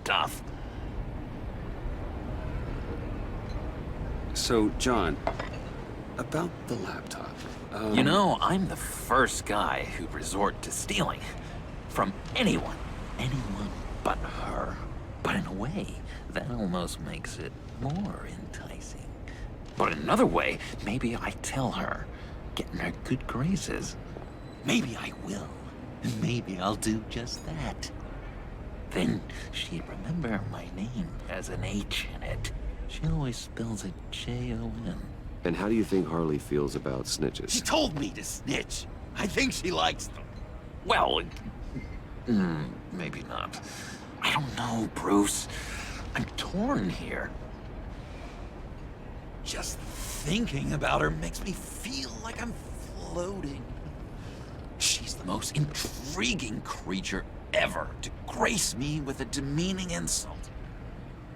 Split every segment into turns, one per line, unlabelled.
stuff.
So, John, about the laptop.
You know, I'm the first guy who'd resort to stealing. From anyone. Anyone but her. But in a way, that almost makes it more enticing. But in another way, maybe I tell her, get in her good graces. Maybe I will. And maybe I'll do just that. Then she'd remember my name has an H in it. She always spells it Jon.
And how do you think Harley feels about snitches?
She told me to snitch. I think she likes them.
Well, maybe not. I don't know, Bruce. I'm torn here.
Just thinking about her makes me feel like I'm floating. She's the most intriguing creature ever to grace me with a demeaning insult.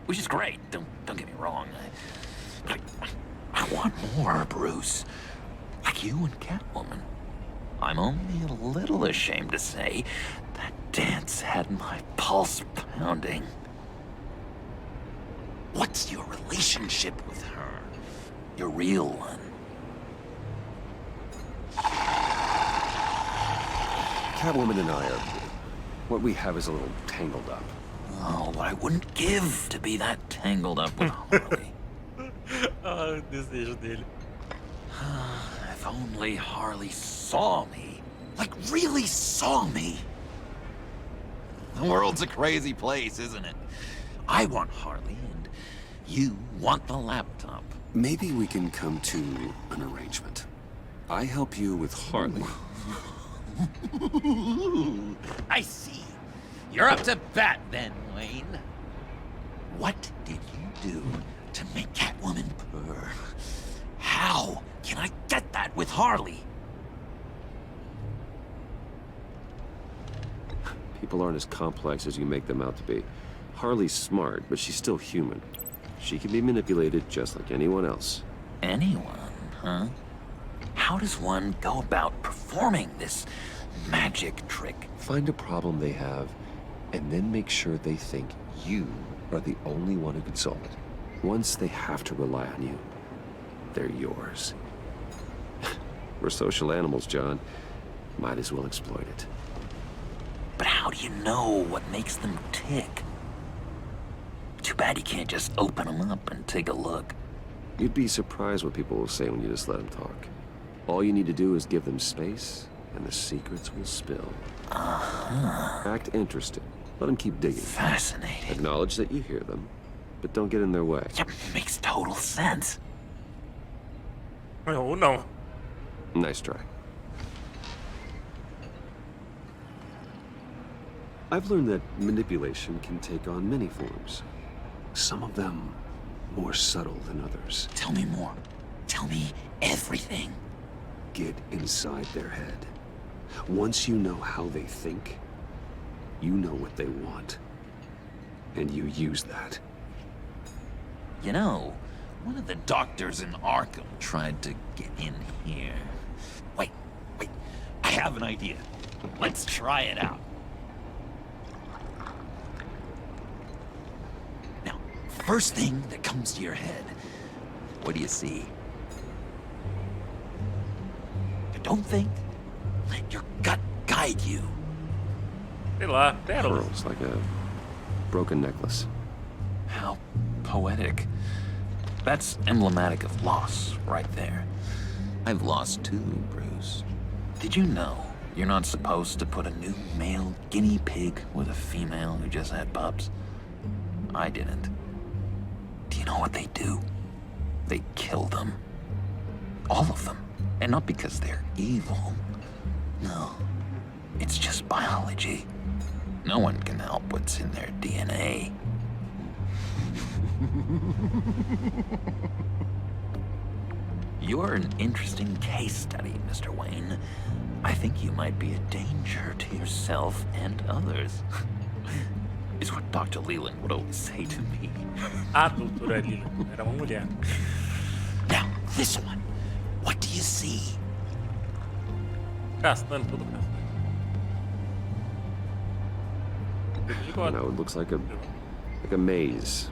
Which is great, don't get me wrong. But I want more, Bruce. Like you and Catwoman. I'm only a little ashamed to say that dance had my pulse pounding.
What's your relationship with her?
Your real one.
Catwoman and I are... what we have is a little tangled up.
Oh, what I wouldn't give to be that tangled up with Harley.
Ah, o desejo dele.
If only Harley saw me.
Like, really saw me. The world's a crazy place, isn't it? I want Harley, and you want the laptop.
Maybe we can come to an arrangement. I help you with Harley.
I see. You're up to bat then, Wayne. What did you do to make Catwoman purr? How can I get that with Harley?
People aren't as complex as you make them out to be. Harley's smart, but she's still human. She can be manipulated just like anyone else.
Anyone, huh? How does one go about performing this magic trick?
Find a problem they have, and then make sure they think you are the only one who can solve it. Once they have to rely on you, they're yours. We're social animals, John. Might as well exploit it.
But how do you know what makes them tick? Too bad you can't just open them up and take a look.
You'd be surprised what people will say when you just let them talk. All you need to do is give them space, and the secrets will spill. Act interested. Let them keep digging.
Fascinating.
Acknowledge that you hear them, but don't get in their way.
Yep, makes total sense.
Ou não.
Nice try. I've learned that manipulation can take on many forms. Some of them more subtle than others.
Tell me more. Tell me everything.
Get inside their head. Once you know how they think, you know what they want. And you use that.
You know, one of the doctors in Arkham tried to get in here.
Wait. I have an idea. Let's try it out. Now, first thing that comes to your head, what do you see? Don't think. Let your gut guide you.
Sei lá, pérolas.
Pearls, like a broken necklace.
How poetic. That's emblematic of loss, right there. I've lost too, Bruce. Did you know you're not supposed to put a new male guinea pig with a female who just had pups? I didn't. Do you know what they do? They kill them. All of them. And not because they're evil. No. It's just biology. No one can help what's in their DNA. You're an interesting case study, Mr. Wayne. I think you might be a danger to yourself and others. Is what Dr. Leland would always say to me.
A doutora Leland era uma mulher.
Now, this one. What do you see?
Castanho, todo castanho.
You know, it looks like a Like a maze.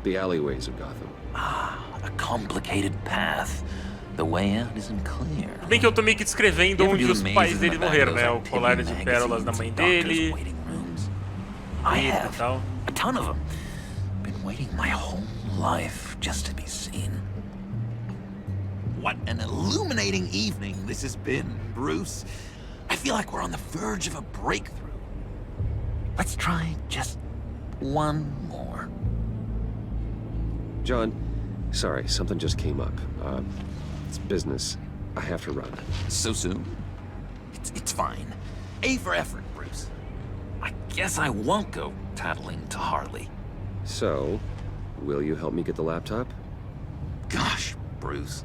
The alleyways of Gotham.
A complicated path. The way out isn't clear.
Bem que eu tô meio que descrevendo onde os pais dele morreram, né? O colar de pérolas da mãe dele.
I
E
have
tal.
a ton of them. Been waiting my whole life just to be seen.
What an illuminating evening this has been, Bruce. I feel like we're on the verge of a breakthrough.
Let's try just one more.
John, sorry, something just came up. It's business. I have to run.
So soon? It's fine. A for effort, Bruce.
I guess I won't go tattling to Harley.
So, will you help me get the laptop?
Gosh, Bruce.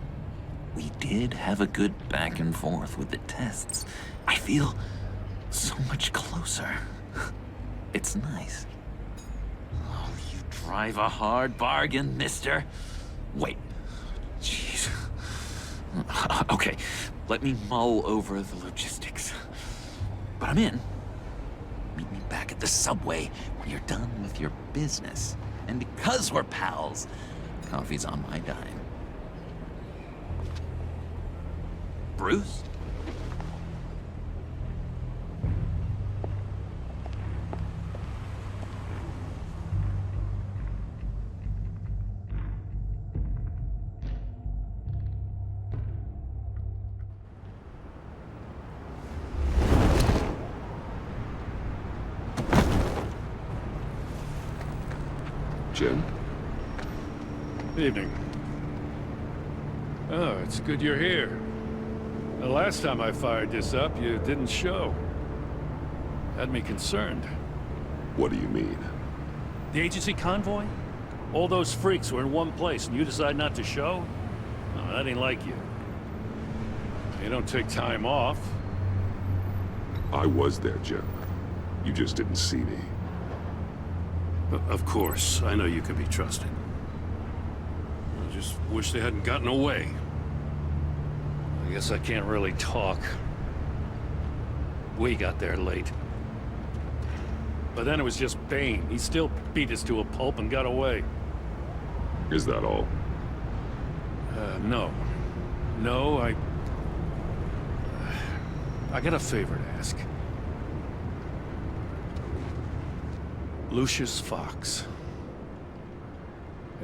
We did have a good back and forth with the tests. I feel so much closer. It's nice.
Oh, you drive a hard bargain, mister.
Wait. Jeez. Okay, let me mull over the logistics. But I'm in.
Meet me back at the subway when you're done with your business. And because we're pals, coffee's on my dime. Bruce?
Jim?
Evening. Oh, it's good you're here. The last time I fired this up, you didn't show. Had me concerned.
What do you mean?
The agency convoy? All those freaks were in one place and you decide not to show? No, that ain't like you. You don't take time off.
I was there, Jim. You just didn't see me.
Of course, I know you can be trusted. I just wish they hadn't gotten away. I guess I can't really talk. We got there late. But then it was just Bane. He still beat us to a pulp and got away.
Is that all?
No. No, I got a favor to ask. Lucius Fox.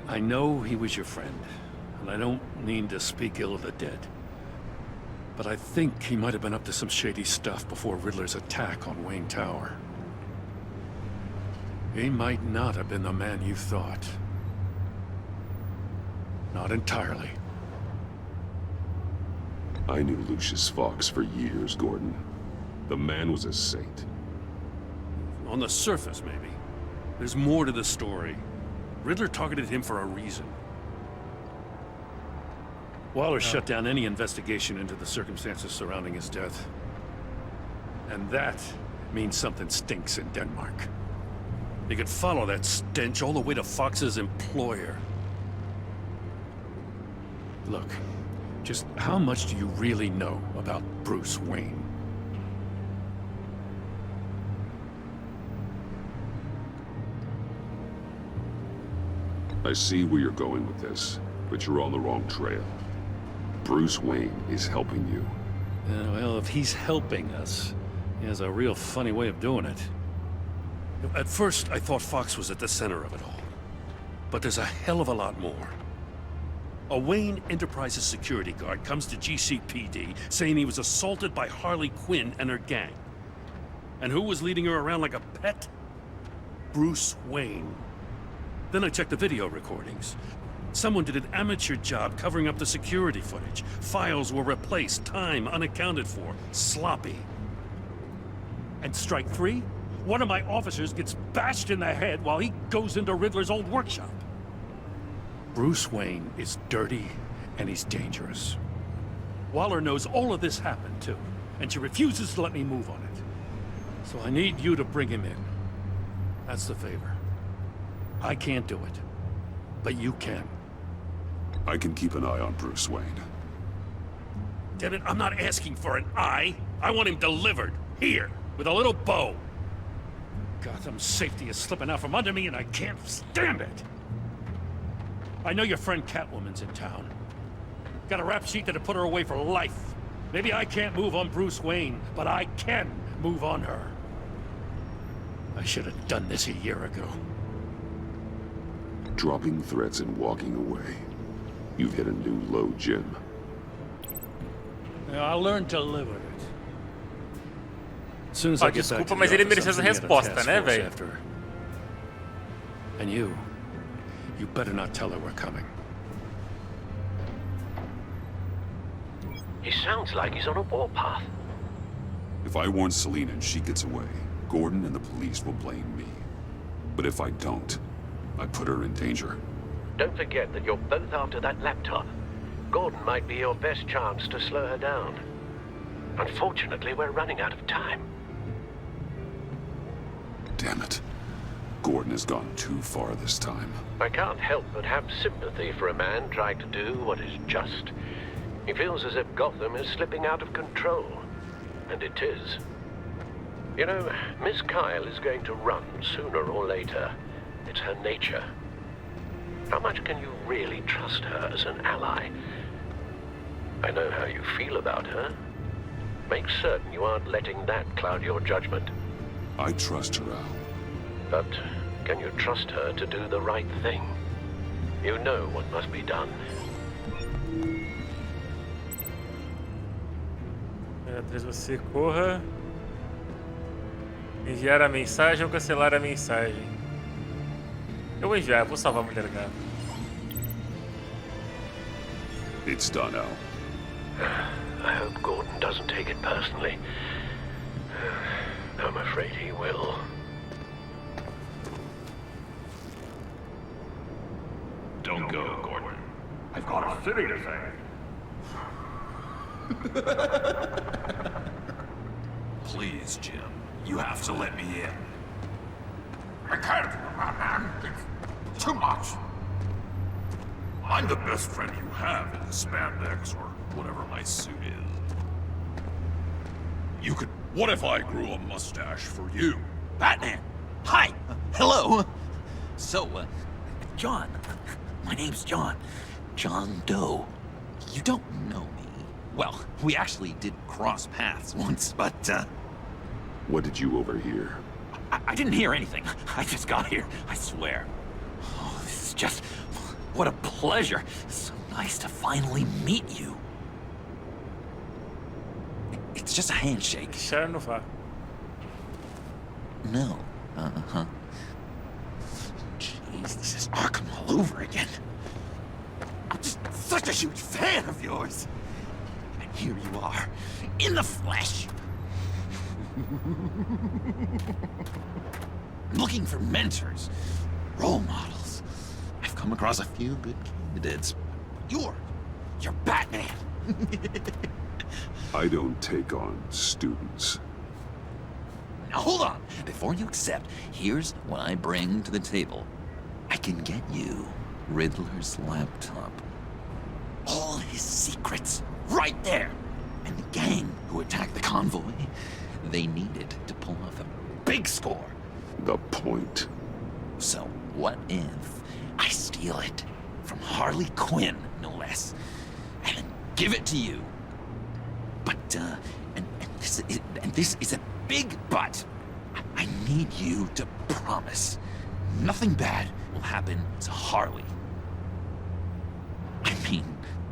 I know he was your friend, and I don't mean to speak ill of the dead. But I think he might have been up to some shady stuff before Riddler's attack on Wayne Tower. He might not have been the man you thought. Not entirely.
I knew Lucius Fox for years, Gordon. The man was a saint.
On the surface, maybe. There's more to the story. Riddler targeted him for a reason. Waller shut down any investigation into the circumstances surrounding his death. And that means something stinks in Denmark. You could follow that stench all the way to Fox's employer. Look, just how much do you really know about Bruce Wayne?
I see where you're going with this, but you're on the wrong trail. Bruce Wayne is helping you.
Well, if he's helping us, he has a real funny way of doing it. At first, I thought Fox was at the center of it all. But there's a hell of a lot more. A Wayne Enterprises security guard comes to GCPD saying he was assaulted by Harley Quinn and her gang. And who was leading her around like a pet? Bruce Wayne. Then I checked the video recordings. Someone did an amateur job covering up the security footage. Files were replaced, time unaccounted for, sloppy. And strike three? One of my officers gets bashed in the head while he goes into Riddler's old workshop. Bruce Wayne is dirty and he's dangerous. Waller knows all of this happened too, and she refuses to let me move on it. So I need you to bring him in. That's the favor. I can't do it, but you can.
I can keep an eye on Bruce Wayne.
Damn it, I'm not asking for an eye. I want him delivered, here, with a little bow. Gotham's safety is slipping out from under me, and I can't stand it. I know your friend Catwoman's in town. Got a rap sheet that'll put her away for life. Maybe I can't move on Bruce Wayne, but I can move on her. I should have done this a year ago.
Dropping threats and walking away. You've hit a new low, Jim.
Yeah, I'll learn to live with it. As soon as I get back
desculpa,
to
mas
the
ele
office,
merecia essa
I'm sending out a
resposta,
task
né,
force
velho?
after her. And you better not tell her we're coming.
He sounds like he's on a warpath.
If I warn Selina and she gets away, Gordon and the police will blame me. But if I don't, I put her in danger.
Don't forget that you're both after that laptop. Gordon might be your best chance to slow her down. Unfortunately, we're running out of time.
Damn it. Gordon has gone too far this time.
I can't help but have sympathy for a man trying to do what is just. He feels as if Gotham is slipping out of control. And it is. You know, Miss Kyle is going to run sooner or later. It's her nature. How much can you really trust her as an ally? I know how you feel about her. Make certain you aren't letting that cloud your judgment.
I trust her, Al.
But can you trust her to do the right thing? You know what must be done.
3 você corra. Enviar a mensagem ou cancelar a mensagem. Eu vou enviar, vou salvar a mulher gato.
It's done, Al.
I hope Gordon doesn't take it personally. I'm afraid he will.
Don't go, Gordon. I've got a city to save. Please, Jim. You have to let me in. I can't, man. It's too much. I'm the best friend you have in the spandex or whatever my suit is. You could... What if I grew a mustache for you?
Batman! Hi! Hello! So, John. My name's John. John Doe. You don't know me. Well, we actually did cross paths once, but,
What did you overhear?
I didn't hear anything. I just got here, I swear. Oh, this is just... What a pleasure. So nice to finally meet you. It's just a handshake.
Deixar no vá.
No. Uh-huh. Jeez, this is Arkham all over again. I'm just such a huge fan of yours. And here you are, in the flesh. Looking for mentors, role models. I've come across a few good candidates. You're Batman.
I don't take on students.
Now hold on. Before you accept, here's what I bring to the table. I can get you Riddler's laptop. All his secrets, right there. And the gang who attacked the convoy, they needed to pull off a big score.
The point.
So what if I steal it from Harley Quinn, no less, and then give it to you? But, and this is a big but. I need you to promise nothing bad will happen to Harley. I mean,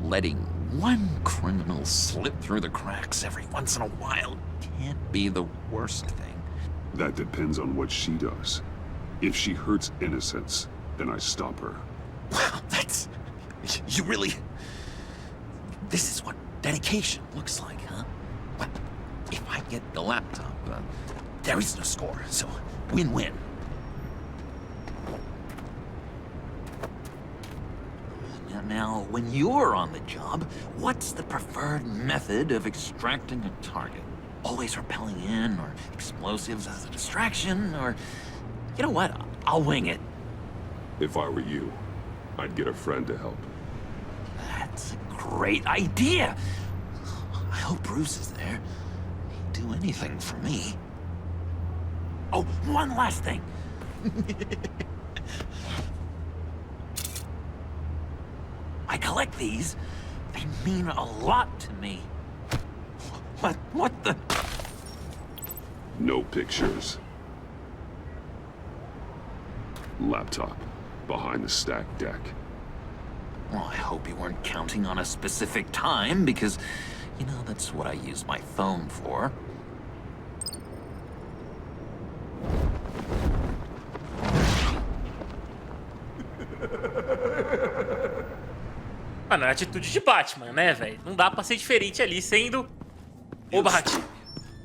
letting one criminal slip through the cracks every once in a while can't be the worst thing.
That depends on what she does. If she hurts innocents, then I stop her.
Wow, that's... You really... This is what dedication looks like, huh? But if I get the laptop, there is no score, so win-win. Now, when you're on the job, what's the preferred method of extracting a target? Always rappelling in, or explosives as a distraction, or... You know what? I'll wing it.
If I were you, I'd get a friend to help.
That's a great idea. I hope Bruce is there. He'd do anything for me. Oh, one last thing. I collect these. They mean a lot to me. What the?
No pictures. Laptop behind the stacked deck.
Well, I hope you weren't counting on a specific time, because, you know, that's what I use my phone for.
Mano, é a atitude de Batman, né, velho? Não dá pra ser diferente ali, sendo o Batman.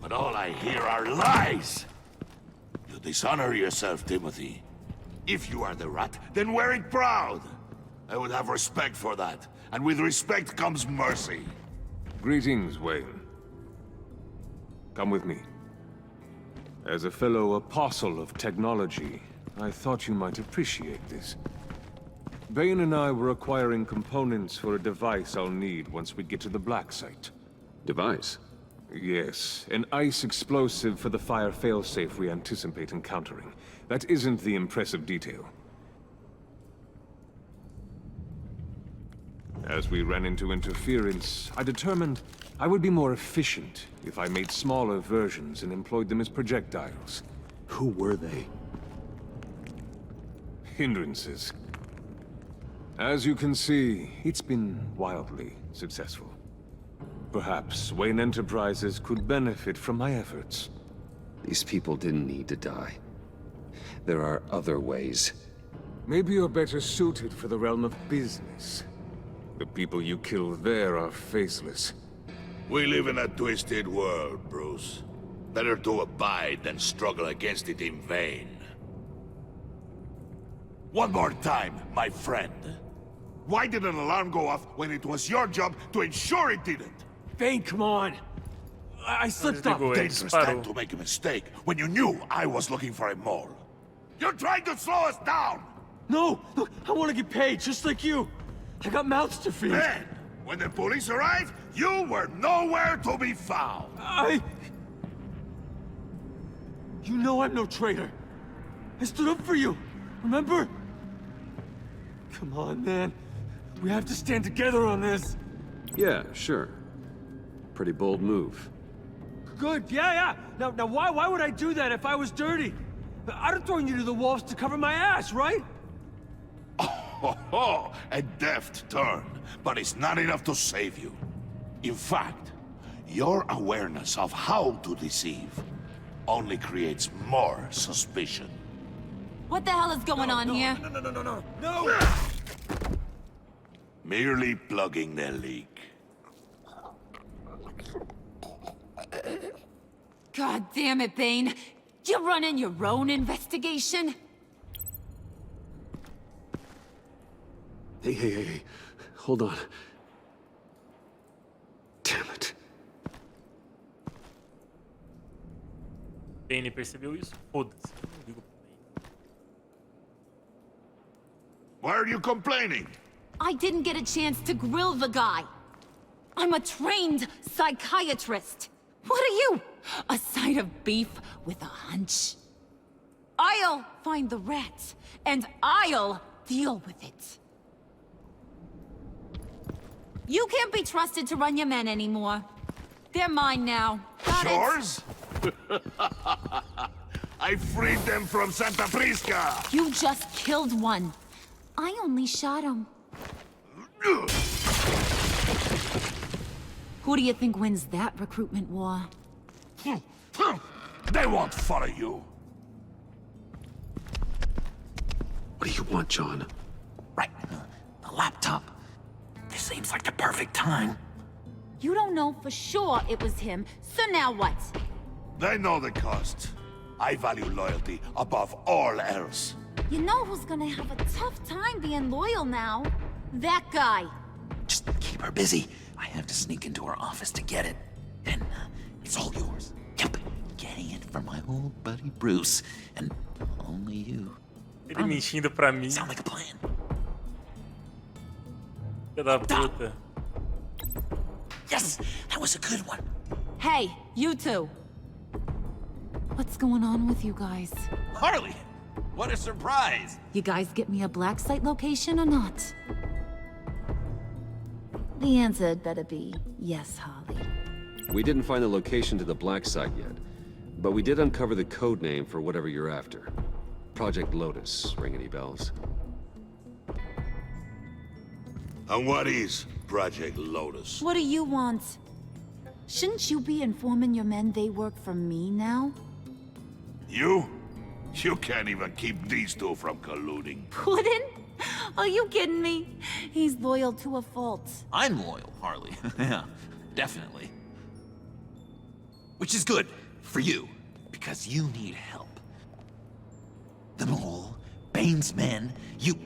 But all I hear are lies! You dishonor yourself, Timothy. If you are the rat, then wear it proud! I would have respect for that, and with respect comes mercy.
Greetings, Wayne. Come with me. As a fellow apostle of technology, I thought you might appreciate this. Bane and I were acquiring components for a device I'll need once we get to the Black Site.
Device?
Yes, an ice explosive for the fire failsafe we anticipate encountering. That isn't the impressive detail. As we ran into interference, I determined I would be more efficient if I made smaller versions and employed them as projectiles.
Who were they?
Hindrances. As you can see, it's been wildly successful. Perhaps Wayne Enterprises could benefit from my efforts.
These people didn't need to die. There are other ways.
Maybe you're better suited for the realm of business. The people you kill there are faceless.
We live in a twisted world, Bruce. Better to abide than struggle against it in vain. One more time, my friend. Why did an alarm go off when it was your job to ensure it didn't?
Bane, come on! I slipped up!
Desligou ele,
Dangerous time
disparou.
to make a mistake when you knew I was looking for a mole. You're trying to slow us down!
No! Look, I want to get paid, just like you! I got mouths to feed!
Then, when the police arrived, you were nowhere to be found!
You know I'm no traitor! I stood up for you, remember? Come on, man. We have to stand together on this!
Yeah, sure. Pretty bold move.
Good, yeah. Now why would I do that if I was dirty? I'd have thrown you to the wolves to cover my ass, right?
Oh, a deft turn, but it's not enough to save you. In fact, your awareness of how to deceive only creates more suspicion.
What the hell is going on here?
No! Merely plugging the leak.
God damn it, Bane. You're running your own investigation?
Hey. Hold on. Damn it.
Bane percebeu isso? Foda-se. Eu não ligo pro Bane.
Why are you complaining?
I didn't get a chance to grill the guy. I'm a trained psychiatrist. What are you? A side of beef with a hunch? I'll find the rat, and I'll deal with it. You can't be trusted to run your men anymore. They're mine now. Got it?
Yours? I freed them from Santa Prisca!
You just killed one. I only shot him. Who do you think wins that recruitment war?
They won't follow you.
What do you want, John?
Right, the laptop. This seems like the perfect time.
You don't know for sure it was him, so now what?
They know the cost. I value loyalty above all else.
You know who's gonna have a tough time being loyal now? That guy.
Just keep her busy. I have to sneak into her office to get it. Then it's all yours. Yep, getting it from my old buddy Bruce, and only you.
Ele mentindo pra mim.
Sound like a plan.
Filha da puta.
Yes, that was a good one.
Hey, you two. What's going on with you guys?
Harley! What a surprise!
You guys get me a black site location or not? The answer had better be yes, Holly.
We didn't find the location to the black site yet, but we did uncover the code name for whatever you're after. Project Lotus. Ring any bells?
And what is Project Lotus?
What do you want? Shouldn't you be informing your men they work for me now?
You? You can't even keep these two from colluding.
Puddin'? Are you kidding me? He's loyal to a fault.
I'm loyal, Harley. Yeah, definitely. Which is good for you, because you need help. The Mole, Bane's men, you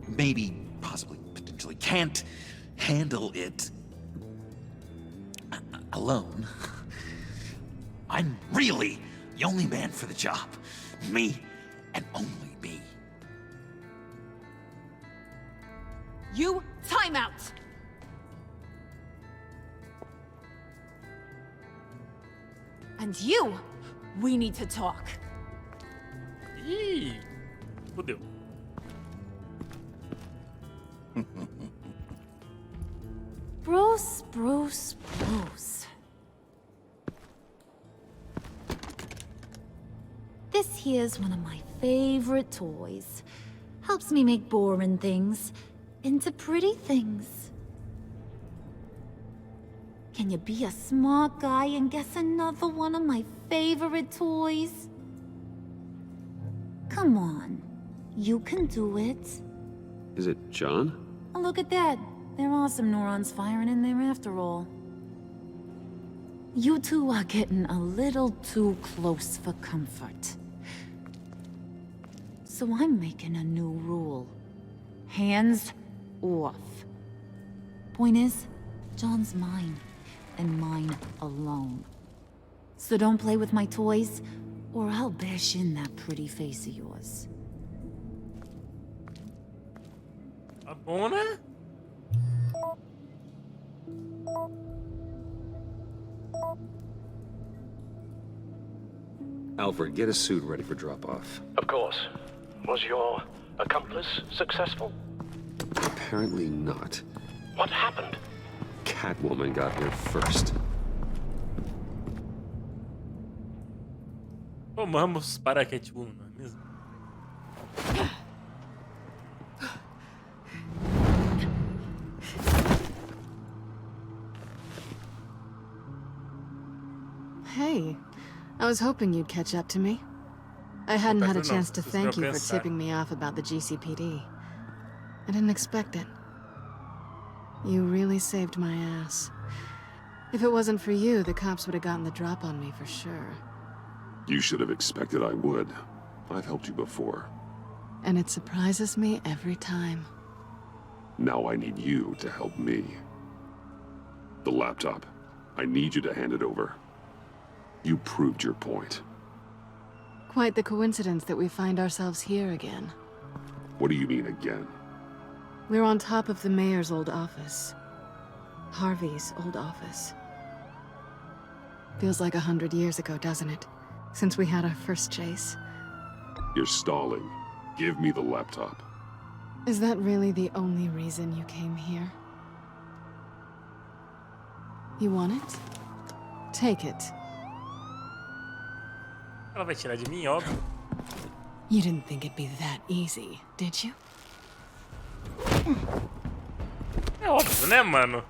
maybe, possibly, potentially can't handle it alone. I'm really the only man for the job. Me and only me.
You, time out! And you, we need to talk.
Ih, fudeu.
Bruce, Bruce, Bruce. This here's one of my favorite toys. Helps me make boring things into pretty things. Can you be a smart guy and guess another one of my favorite toys? Come on, you can do it.
Is it John?
Oh, look at that. There are some neurons firing in there after all. You two are getting a little too close for comfort. So I'm making a new rule. Hands off. Point is, John's mine, and mine alone. So don't play with my toys, or I'll bash in that pretty face of yours.
Tá bom, né?
Alfred, get a suit ready for drop-off.
Of course. Was your accomplice successful?
Apparently not.
What happened?
Catwoman got here first.
Vamos para Catwoman, não é mesmo?
Hey, I was hoping you'd catch up to me. I hadn't had a chance to thank you for tipping me off about the GCPD. I didn't expect it. You really saved my ass. If it wasn't for you, the cops would have gotten the drop on me for sure.
You should have expected I would. I've helped you before.
And it surprises me every time.
Now I need you to help me. The laptop. I need you to hand it over. You proved your point.
Quite the coincidence that we find ourselves here again.
What do you mean again?
We're on top of the mayor's old office. Harvey's old office. Feels like 100 years ago, doesn't it? Since we had our first chase.
You're stalling. Give me the laptop.
Is that really the only reason you came here? You want it? Take it.
Ela vai tirar de mim, óbvio.
You didn't think it'd be that easy, did you?
É óbvio, né, mano?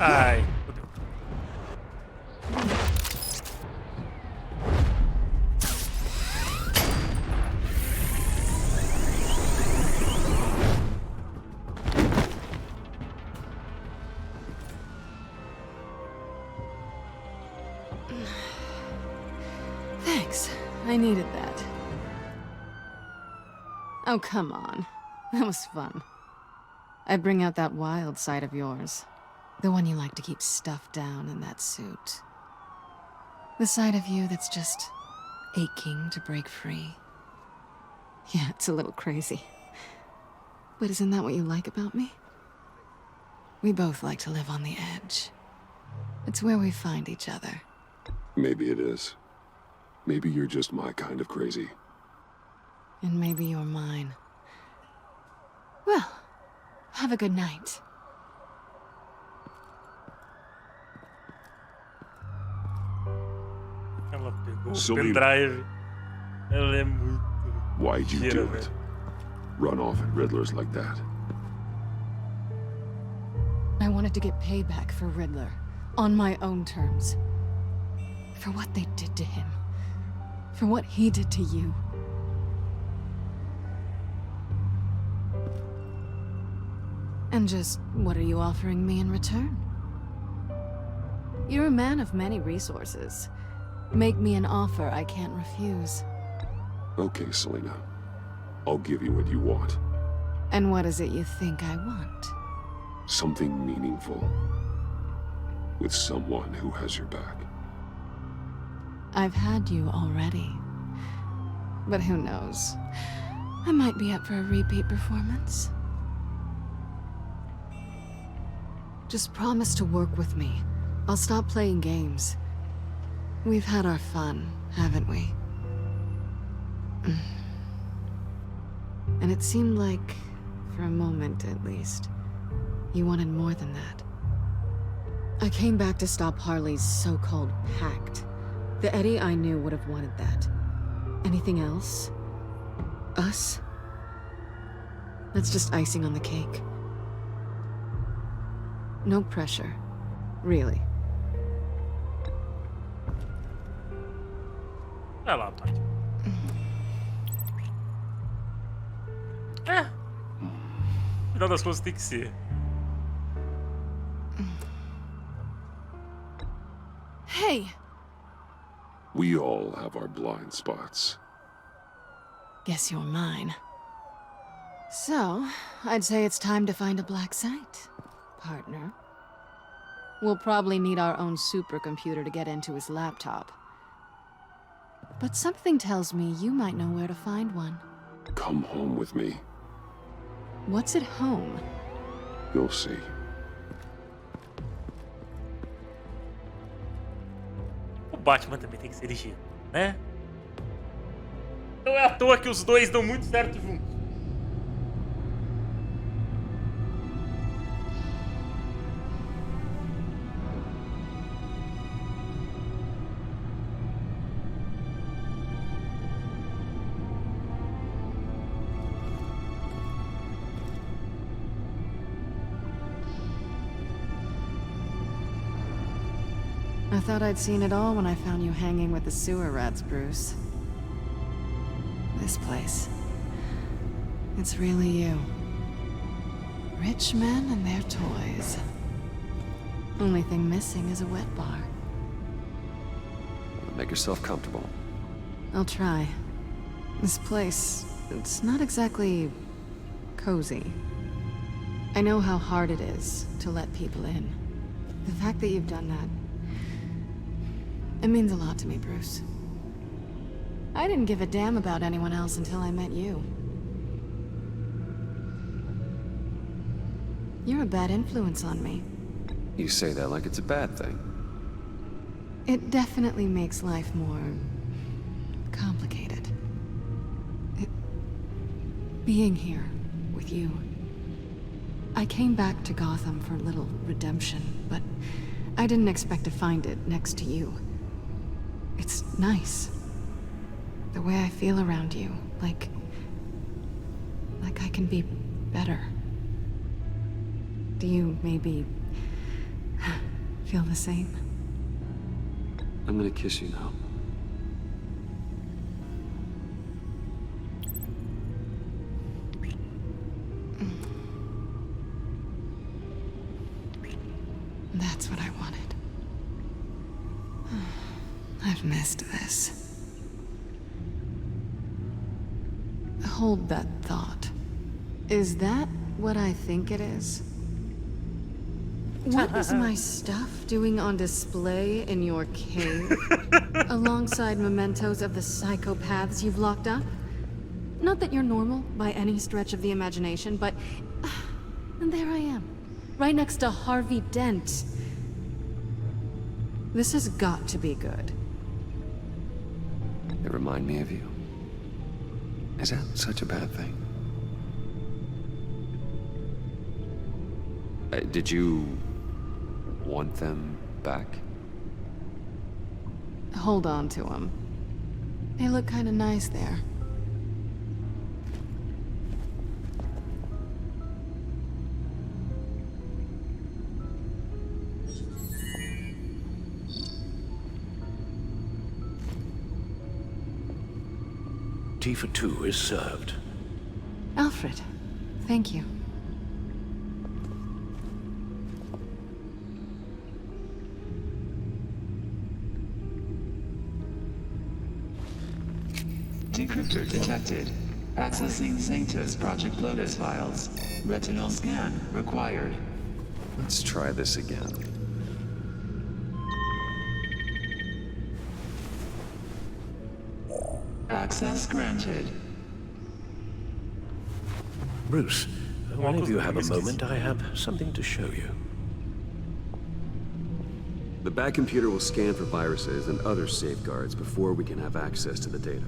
Ai, fodeu.
I needed that. Oh, come on. That was fun. I bring out that wild side of yours. The one you like to keep stuffed down in that suit. The side of you that's just aching to break free. Yeah, it's a little crazy. But isn't that what you like about me? We both like to live on the edge. It's where we find each other.
Maybe it is. Maybe you're just my kind of crazy.
And maybe you're mine. Well, have a good night.
Ela pegou o
Selena.
pendrive. Ela é muito.
Why'd you
ligeira,
do it?
velho.
Run off at Riddlers like that.
I wanted to get payback for Riddler. On my own terms. For what they did to him. For what he did to you. And just, what are you offering me in return? You're a man of many resources. Make me an offer I can't refuse.
Okay, Selena. I'll give you what you want.
And what is it you think I want?
Something meaningful. With someone who has your back.
I've had you already. But who knows? I might be up for a repeat performance. Just promise to work with me. I'll stop playing games. We've had our fun, haven't we? And it seemed like, for a moment at least, you wanted more than that. I came back to stop Harley's so-called pact. The Eddie I knew would have wanted that. Anything else? Us? That's just icing on the cake. No pressure. Really.
Vai lá, pai. É. No final das contas tem que ser.
Hey!
We all have our blind spots.
Guess you're mine. So, I'd say it's time to find a black site, partner. We'll probably need our own supercomputer to get into his laptop. But something tells me you might know where to find one.
Come home with me.
What's at home?
You'll see.
O Batman também tem que ser ligeiro, né? Não é à toa que os dois dão muito certo juntos.
I thought I'd seen it all when I found you hanging with the sewer rats, Bruce. This place. It's really you. Rich men and their toys. Only thing missing is a wet bar.
Make yourself comfortable.
I'll try. This place, it's not exactly cozy. I know how hard it is to let people in. The fact that you've done that, it means a lot to me, Bruce. I didn't give a damn about anyone else until I met you. You're a bad influence on me.
You say that like it's a bad thing.
It definitely makes life more complicated. Being here with you. I came back to Gotham for a little redemption, but I didn't expect to find it next to you. It's nice. The way I feel around you, like I can be better. Do you maybe feel the same?
I'm gonna kiss you now.
That's what I wanted. I've missed this. Hold that thought. Is that what I think it is? What is my stuff doing on display in your cave? Alongside mementos of the psychopaths you've locked up? Not that you're normal by any stretch of the imagination, but... and there I am, right next to Harvey Dent. This has got to be good.
They remind me of you. Is that such a bad thing? Did you want them back?
Hold on to them. They look kind of nice there.
Tea for two is served.
Alfred, thank you.
Decryptor detected. Accessing Sanctus Project Lotus files. Retinal scan required.
Let's try this again.
Access granted.
Bruce, whenever you have a moment, I have something to show you.
The back computer will scan for viruses and other safeguards before we can have access to the data.